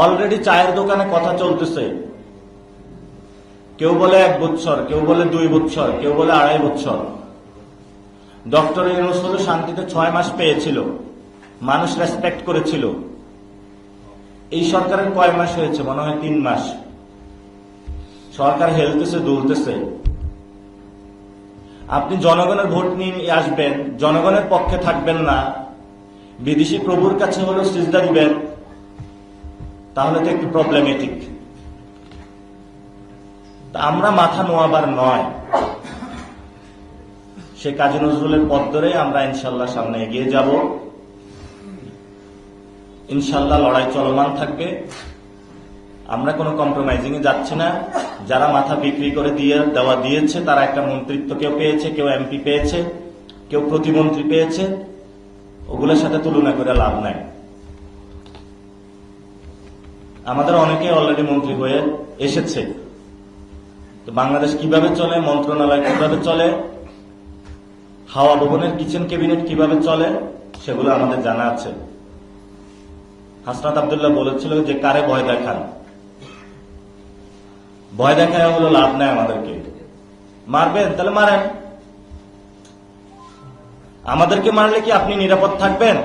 Already চায়ের দোকানে কথা চলতেছে, কেউ বলে 1 বছর, কেউ বলে 2 বছর, কেউ বলে 2.5 বছর। ডক্টর ইউনূস হলো শান্তিতে 6 মাস পেয়েছিল, মানুষ রেসপেক্ট করেছিল। এই সরকারের কয় মাস হয়েছে? মনে হয় 3 মাস। সরকার হেলতেছে, দুলতেছে। আপনি জনগণের ভোট নিয়ে আসবেন, জনগণের পক্ষে থাকবেন না, বিদেশি প্রভুর কাছে হলো সিজদা দিবেন, তাহলে তো একটু প্রবলেমেটিক। আমরা মাথা নোয়াবার নয়, সে কাজী নজরুলের পথ ধরে আমরা ইনশাল্লাহ সামনে এগিয়ে যাব। ইনশাল্লাহ লড়াই চলমান থাকবে। আমরা কোনো কম্প্রোমাইজিং এ যাচ্ছি না। যারা মাথা বিক্রি করে দিয়েছে তারা একটা মন্ত্রিত্ব কেউ পেয়েছে, কেউ এমপি পেয়েছে, কেউ প্রতিমন্ত্রী পেয়েছে, ওগুলোর সাথে তুলনা করে লাভ নাই। আমাদের অনেকে অলরেডি মন্ত্রী হয়ে এসেছে। তো বাংলাদেশ কিভাবে চলে, মন্ত্রণালয় কিভাবে চলে, হাওয়া ভবনের কিচেন ক্যাবিনেট কিভাবে চলে, সেগুলো আমাদের জানা আছে। হাসনাত আব্দুল্লাহ বলেছিল যে কারে ভয় দেখান, ভয় দেখায় হলো লাভ নাই। আমাদেরকে মারবেন তাহলে মারেন, আমাদেরকে মারলে কি আপনি নিরাপদ থাকবেন?